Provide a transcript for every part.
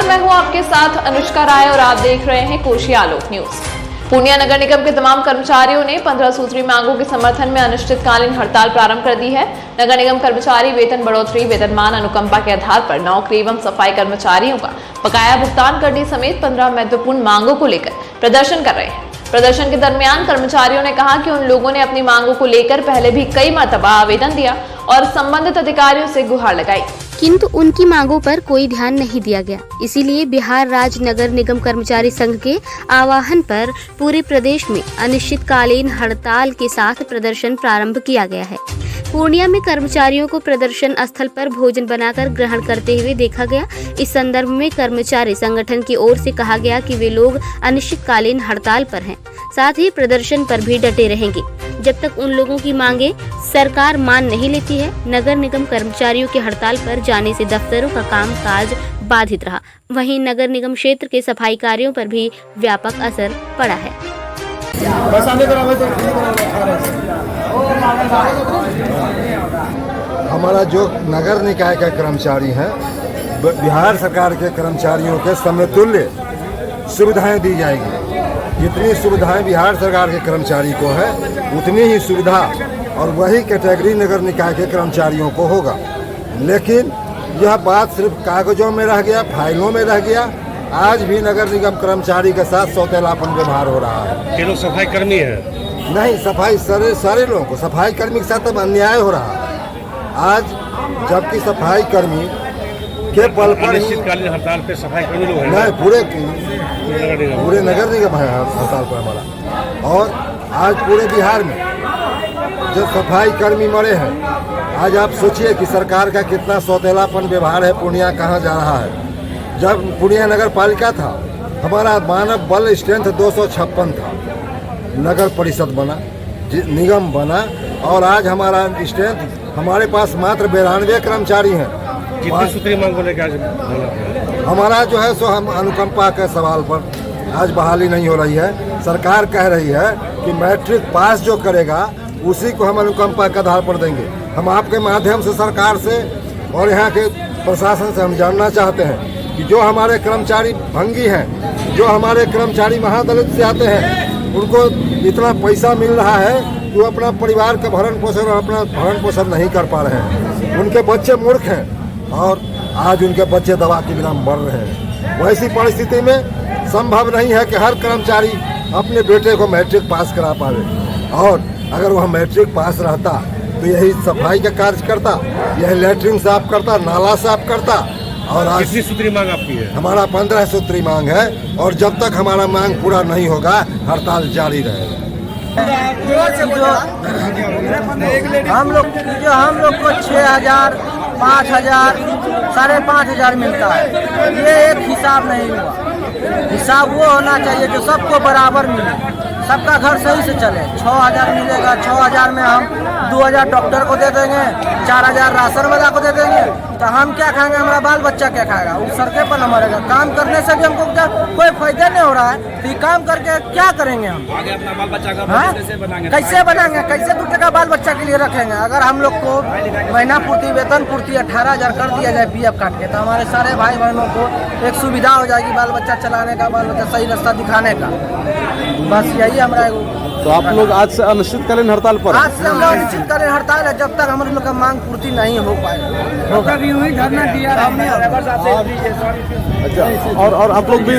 मैं हूं आपके साथ अनुष्का राय और आप देख रहे हैं कोशी आलोक न्यूज। पूर्णिया नगर निगम के तमाम कर्मचारियों ने 15 सूत्री मांगों के समर्थन में अनिश्चितकालीन हड़ताल प्रारंभ कर दी है। नगर निगम कर्मचारी वेतन बढ़ोतरी, वेतनमान अनुकंपा के आधार पर नौकरी एवं सफाई कर्मचारियों का बकाया भुगतान करने समेत 15 महत्वपूर्ण मांगों को लेकर प्रदर्शन कर रहे हैं। प्रदर्शन के दरमियान कर्मचारियों ने कहा कि उन लोगों ने अपनी मांगों को लेकर पहले भी कई मर्तबा आवेदन दिया और संबंधित अधिकारियों से गुहार लगाई, किंतु उनकी मांगों पर कोई ध्यान नहीं दिया गया। इसीलिए बिहार राज्य नगर निगम कर्मचारी संघ के आह्वान पर पूरे प्रदेश में अनिश्चितकालीन हड़ताल के साथ प्रदर्शन प्रारंभ किया गया है। पूर्णिया में कर्मचारियों को प्रदर्शन स्थल पर भोजन बनाकर ग्रहण करते हुए देखा गया। इस संदर्भ में कर्मचारी संगठन की ओर से कहा गया कि वे लोग अनिश्चितकालीन हड़ताल पर हैं, साथ ही प्रदर्शन पर भी डटे रहेंगे जब तक उन लोगों की मांगे सरकार मान नहीं लेती है। नगर निगम कर्मचारियों के हड़ताल पर जाने से दफ्तरों का कामकाज बाधित रहा। वहीं नगर निगम क्षेत्र के सफाई कार्यों पर भी व्यापक असर पड़ा है। हमारा जो नगर निकाय का कर्मचारी हैं, बिहार सरकार के कर्मचारियों के समतुल्य सुविधाएं दी जाएगी। जितनी सुविधाएं बिहार सरकार के कर्मचारी को है उतनी ही सुविधा और वही कैटेगरी नगर निकाय के कर्मचारियों को होगा। लेकिन यह बात सिर्फ कागजों में रह गया, फाइलों में रह गया। आज भी नगर निगम कर्मचारी के साथ सौतेलापन व्यवहार हो रहा है। ये लोग सफाई कर्मी है? नहीं, सफाई सारे लोगों को सफाई कर्मी के साथ अन्याय हो रहा है। आज जबकि सफाई कर्मी के पल पर अनिश्चितकालीन हड़ताल पे सफाई कर्मी लोग हैं? नहीं, पूरे नगर निगम है हड़ताल पर हमारा। और आज पूरे बिहार में जब सफाई कर्मी मरे हैं, आज आप सोचिए कि सरकार का कितना सौतेलापन व्यवहार है। पूर्णिया कहाँ जा रहा है। जब पूर्णिया नगर पालिका था, हमारा मानव बल स्ट्रेंथ 256 था। नगर परिषद बना, निगम बना और आज हमारा स्ट्रेंथ, हमारे पास मात्र 92 कर्मचारी हैं। कितनी सूत्री मांग होने का हमारा जो है सो हम अनुकंपा के सवाल पर आज बहाली नहीं हो रही है। सरकार कह रही है कि मैट्रिक पास जो करेगा उसी को हम अनुकंपा के आधार पर देंगे। हम आपके माध्यम से सरकार से और यहाँ के प्रशासन से हम जानना चाहते हैं कि जो हमारे कर्मचारी भंगी हैं, जो हमारे कर्मचारी महादलित से आते हैं, उनको इतना पैसा मिल रहा है कि वो अपना परिवार का भरण पोषण और अपना भरण पोषण नहीं कर पा रहे हैं। उनके बच्चे मूर्ख हैं और आज उनके बच्चे दवा के बिना मर रहे हैं। वैसी परिस्थिति में संभव नहीं है कि हर कर्मचारी अपने बेटे को मैट्रिक पास करा पावे। और अगर वह मैट्रिक पास रहता तो यही सफाई का कार्य करता, यही लैट्रिन साफ करता, नाला साफ करता। और आज कितनी सूत्री मांग आपकी है? हमारा 15 सूत्री मांग है और जब तक हमारा मांग पूरा नहीं होगा हड़ताल जारी रहेगा। हम लोग को 6,000, 5,000, 5,500 मिलता है। ये एक हिसाब नहीं हुआ। हिसाब वो होना चाहिए जो सबको बराबर मिले, सबका घर सही से चले। 6,000 मिलेगा, 6,000 में हम 2,000 डॉक्टर को दे देंगे, 4,000 राशन वाला को दे देंगे, तो हम क्या खाएंगे? हमारा बाल बच्चा क्या खाएगा? वो सड़के पर न मरेगा। काम करने से भी हमको क्या कोई फायदा नहीं हो रहा है, तो ये काम करके क्या करेंगे हम? आगे अपना बाल बच्चा का कैसे बनाएंगे? कैसे 2 टका बाल बच्चा के लिए रखेंगे? अगर हम लोग को महीना पूर्ति, वेतन पूर्ति 18,000 कर दिया जाए PF काट के, तो हमारे सारे भाई बहनों को एक सुविधा हो जाएगी बाल बच्चा चलाने का, बाल बच्चा सही रास्ता दिखाने का। बस यही हमारा। तो आप लोग आज से अनिश्चितकालीन हड़ताल पर? आज से हम लोग अनिश्चितकालीन हड़ताल है जब तक हम लोग का मांग पूर्ति नहीं हो पाएगा। धरना दिया हमने। अच्छा, और आप लोग भी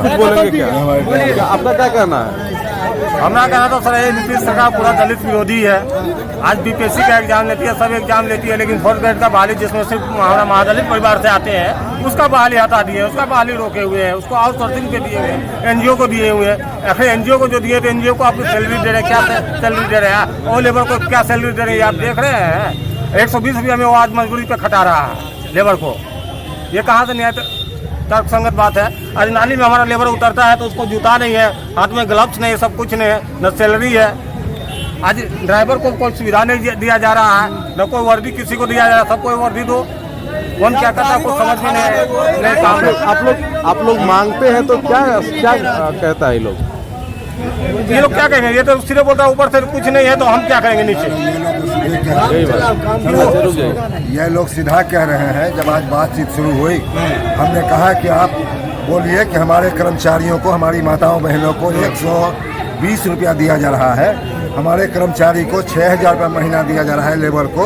कुछ बोलेंगे क्या? आपका क्या कहना है? हमारा कहना तो सर ये नीतीश सरकार पूरा दलित विरोधी है। आज BPSC का एग्जाम लेती है, सब एग्जाम लेती है, लेकिन 4th ग्रेड का बहाली जिसमें सिर्फ हमारा महादलित परिवार से आते हैं उसका बहाली हटा दिए, उसका बहाली रोके हुए हैं, उसको आउटसोर्सिंग पे दिए हुए हैं, NGO को दिए हुए हैं। आखिर NGO को जो दिए तो NGO को आपकी सैलरी दे रहे हैं, क्या सैलरी दे रहे हैं? और लेबर को क्या सैलरी दे रहे हैं आप देख रहे हैं? 120 रुपया में वो आज मजदूरी पे खटा रहा है लेबर को। ये कहाँ से न्याय तर्क संगत बात है? आज नाली में हमारा लेबर उतरता है तो उसको जूता नहीं है, हाथ में ग्लव्स नहीं है, सब कुछ नहीं है, न सैलरी है। आज ड्राइवर को कोई सुविधा नहीं दिया जा रहा है, न कोई वर्दी किसी को दिया जा रहा है। सबको वर्दी दो, कौन क्या करता है कुछ समझ में नहीं काम। आप लोग मांगते हैं तो क्या कहता है लोग? ये लोग क्या कहेंगे? ये तो सिर्फ बोलता है ऊपर से कुछ नहीं है, तो हम क्या कहेंगे नीचे? ये लोग सीधा कह रहे हैं। जब आज बातचीत शुरू हुई, हमने कहा कि आप बोलिए कि हमारे कर्मचारियों को, हमारी माताओं बहनों को 120 रुपया दिया जा रहा है, हमारे कर्मचारी को 6,000 रुपया महीना दिया जा रहा है, लेबर को,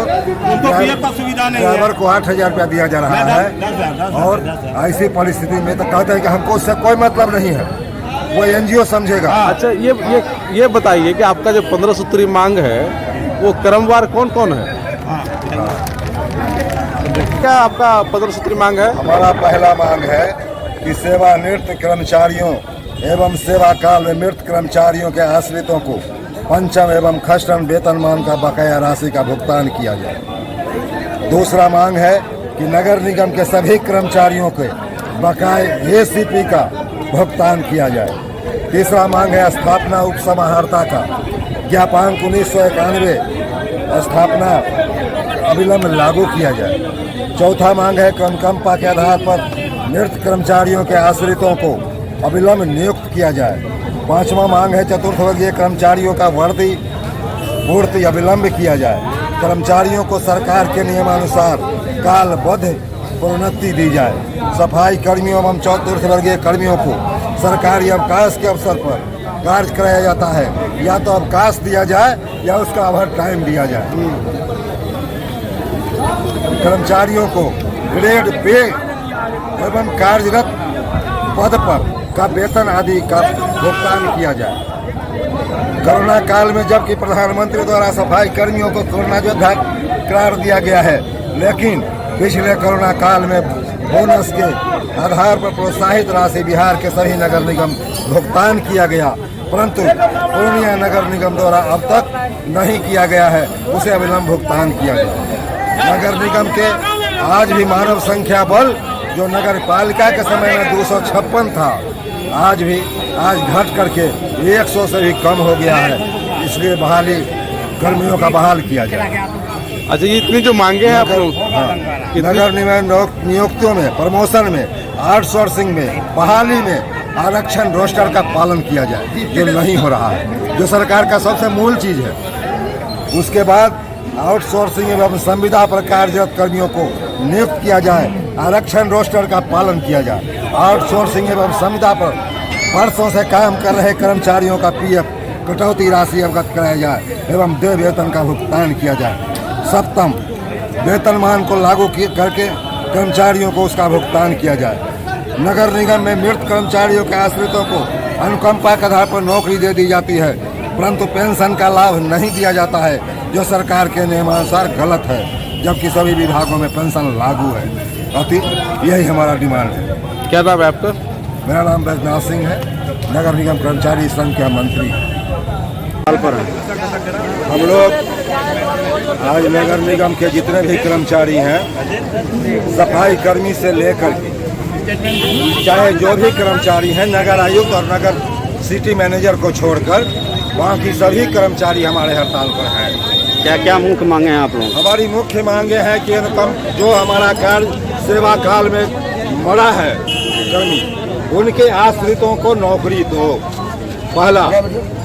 ड्राइवर को 8,000 रुपया दिया जा रहा है। और ऐसी परिस्थिति में तो कहते हैं कि हमको उससे कोई मतलब नहीं है, वो एनजीओ समझेगा। अच्छा, ये बताइए कि आपका जो 15 सूत्री मांग है वो क्रमवार कौन कौन है? क्या आपका 15 सूत्री मांग है? हमारा पहला मांग है कि सेवानिवृत्त कर्मचारियों एवं सेवा काल में मृत कर्मचारियों के आश्रितों को पंचम एवं षष्ठम वेतनमान का बकाया राशि का भुगतान किया जाए। दूसरा मांग है कि नगर निगम के सभी कर्मचारियों के बकाए एसीपी का भुगतान किया जाए। तीसरा मांग है स्थापना उपसमाहर्ता का ज्ञापांक 1991 स्थापना अविलंब लागू किया जाए। चौथा मांग है अनुकंपा के आधार पर मृत कर्मचारियों के आश्रितों को अविलंब नियुक्त किया जाए। पांचवा मांग है चतुर्थ वर्गीय कर्मचारियों का वर्दी पूर्ति अविलंब किया जाए। कर्मचारियों को सरकार के नियमानुसार कालबद्ध प्रोन्नति दी जाए। सफाई कर्मियों एवं चतुर्थ वर्गीय कर्मियों को सरकारी अवकाश के अवसर पर कार्य कराया जाता है, या तो अवकाश दिया जाए या उसका ओवर टाइम दिया जाए। कर्मचारियों को ग्रेड पे एवं कार्यरत पद पर का वेतन आदि का भुगतान किया जाए। कोरोना काल में जबकि प्रधानमंत्री द्वारा सफाई कर्मियों को कोरोना योद्धा करार दिया गया है, लेकिन पिछले कोरोना काल में बोनस के आधार पर प्रोत्साहित राशि बिहार के सभी नगर निगम भुगतान किया गया, परंतु पूर्णिया नगर निगम द्वारा अब तक नहीं किया गया है, उसे अविलंब भुगतान किया गया। नगर निगम के आज भी मानव संख्या बल जो नगर पालिका के समय में 256 था, आज घट करके 100 से भी कम हो गया है। इसलिए बहाली कर्मियों का बहाल किया जाए। अच्छा, ये इतनी जो मांगे हैं आप लोग, नगर निगम नियुक्तियों में, प्रमोशन में, आउटसोर्सिंग में, बहाली में आरक्षण रोस्टर का पालन किया जाए, जो नहीं हो रहा है, जो सरकार का सबसे मूल चीज है। उसके बाद आउटसोर्सिंग एवं संविदा पर कार्यरत कर्मियों को नियुक्त किया जाए, आरक्षण रोस्टर का पालन किया जाए। आउटसोर्सिंग एवं संविदा पर वर्षों से काम कर रहे कर्मचारियों का पीएफ कटौती राशि अवगत कराया जाए एवं देय वेतन का भुगतान किया जाए। सप्तम, वेतनमान को लागू करके कर्मचारियों को उसका भुगतान किया जाए। नगर निगम में मृत कर्मचारियों के आश्रितों को अनुकंपा के आधार पर नौकरी दे दी जाती है, परंतु पेंशन का लाभ नहीं दिया जाता है, जो सरकार के नियमानुसार गलत है, जबकि सभी विभागों में पेंशन लागू है। अति यही हमारा डिमांड है। क्या नाम है आपका? मेरा नाम बैजनाथ सिंह है, नगर निगम कर्मचारी संघ के मंत्री। हम लोग आज नगर निगम के जितने भी कर्मचारी हैं, सफाई कर्मी से लेकर के चाहे जो भी कर्मचारी हैं, नगर आयुक्त और नगर सिटी मैनेजर को छोड़कर बाकी सभी कर्मचारी हमारे हड़ताल पर हैं। क्या क्या मुख्य मांगे हैं आप लोग? हमारी मुख्य मांगे हैं कि जो हमारा कार्य सेवा काल में मरा है कर्मी, उनके आश्रितों को नौकरी दो, पहला।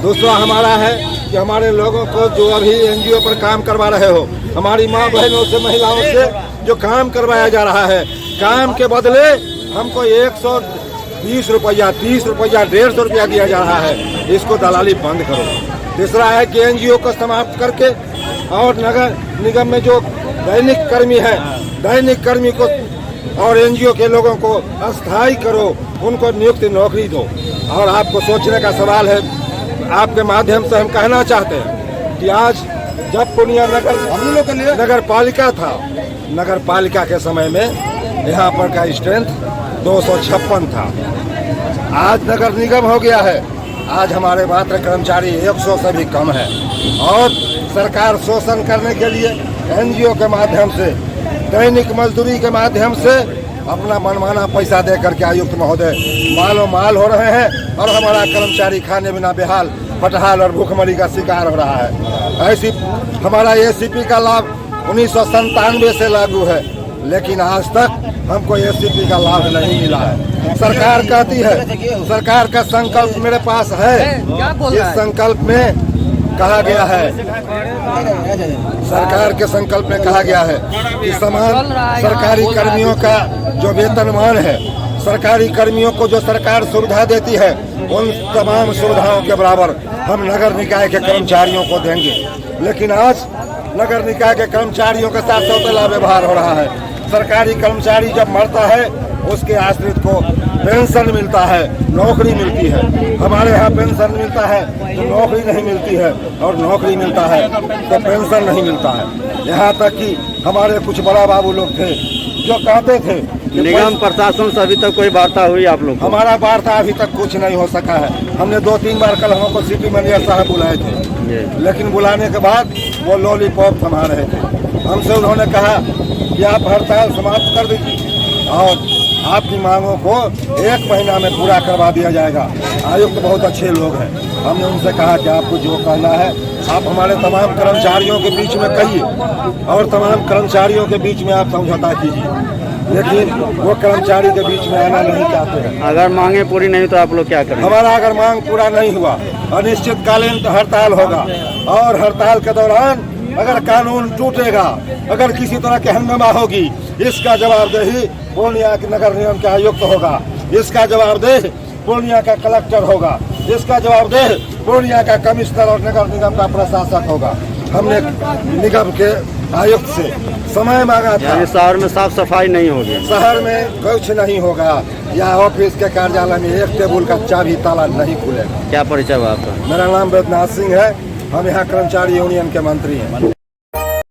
दूसरा हमारा है कि हमारे लोगों को जो अभी एनजीओ पर काम करवा रहे हो, हमारी माँ बहनों से, महिलाओं से जो काम करवाया जा रहा है, काम के बदले हमको 120 रुपया, 30 रुपया, 150 रुपया दिया जा रहा है, इसको दलाली बंद करो। तीसरा है कि एनजीओ को समाप्त करके और नगर निगम में जो दैनिक कर्मी है, दैनिक कर्मी को और एनजीओ के लोगों को अस्थायी करो, उनको नियुक्त नौकरी दो। और आपको सोचने का सवाल है, आपके माध्यम से हम कहना चाहते हैं कि आज जब पूर्णिया नगर पालिका था, नगर पालिका के समय में यहाँ पर का स्ट्रेंथ 256 था, आज नगर निगम हो गया है, आज हमारे मात्र कर्मचारी 100 से भी कम है। और सरकार शोषण करने के लिए एनजीओ के माध्यम से, दैनिक मजदूरी के माध्यम से अपना मनमाना पैसा दे करके आयुक्त महोदय मालो माल हो रहे हैं, और हमारा कर्मचारी खाने बिना बेहाल, पटहाल और भूखमरी का शिकार हो रहा है। ऐसी हमारा एसीपी का लाभ 1997 से लागू है, लेकिन आज तक हमको एसीपी का लाभ नहीं मिला है। सरकार कहती है, सरकार का संकल्प मेरे पास है। इस संकल्प में कहा गया है, सरकार के संकल्प में कहा गया है कि समान सरकारी कर्मियों का जो वेतनमान है, सरकारी कर्मियों को जो सरकार सुविधा देती है, उन तमाम सुविधाओं के बराबर हम नगर निकाय के कर्मचारियों को देंगे। लेकिन आज नगर निकाय के कर्मचारियों के साथ सौतेला व्यवहार हो रहा है। सरकारी कर्मचारी जब मरता है उसके आश्रित को पेंशन मिलता है, नौकरी मिलती है। हमारे यहाँ पेंशन मिलता है तो नौकरी नहीं मिलती है, और नौकरी मिलता है तो पेंशन नहीं मिलता है। यहाँ तक कि हमारे कुछ बड़ा बाबू लोग थे जो कहते थे कि निगम प्रशासन से अभी तक कोई वार्ता हुई आप लोग? हमारा वार्ता अभी तक कुछ नहीं हो सका है। हमने 2-3 बार कल हमको सिटी मैनेजर साहब बुलाए थे, लेकिन बुलाने के बाद वो लॉलीपॉप थमा रहे थे। हमसे उन्होंने कहा कि आप हड़ताल समाप्त कर दीजिए और आपकी मांगों को 1 महीना में पूरा करवा दिया जाएगा। आयुक्त बहुत अच्छे लोग हैं। हमने उनसे कहा कि आपको जो कहना है आप हमारे तमाम कर्मचारियों के बीच में कहिए और तमाम कर्मचारियों के बीच में आप समझौता कीजिए, लेकिन वो कर्मचारी के बीच में आना नहीं चाहते हैं। अगर मांगे पूरी नहीं तो आप लोग क्या करेंगे? हमारा अगर मांग पूरा नहीं हुआ अनिश्चितकालीन हड़ताल होगा, और हड़ताल के दौरान अगर कानून टूटेगा, अगर किसी तरह की हंगामा होगी, इसका जवाबदेही पूर्णिया के नगर निगम के आयुक्त होगा, इसका जवाबदेह पूर्णिया का कलेक्टर होगा, इसका जवाबदेह पूर्णिया का कमिश्नर और नगर निगम का प्रशासक होगा। हमने निगम के आयुक्त से समय मांगा था। शहर में साफ सफाई नहीं होगी? शहर में कुछ नहीं होगा, या ऑफिस के कार्यालय में एक टेबल का चाबी ताला नहीं खुलेगा। क्या परिचय हुआ आपका? मेरा नाम बैद्यनाथ सिंह है, हम यहाँ कर्मचारी यूनियन के मंत्री हैं।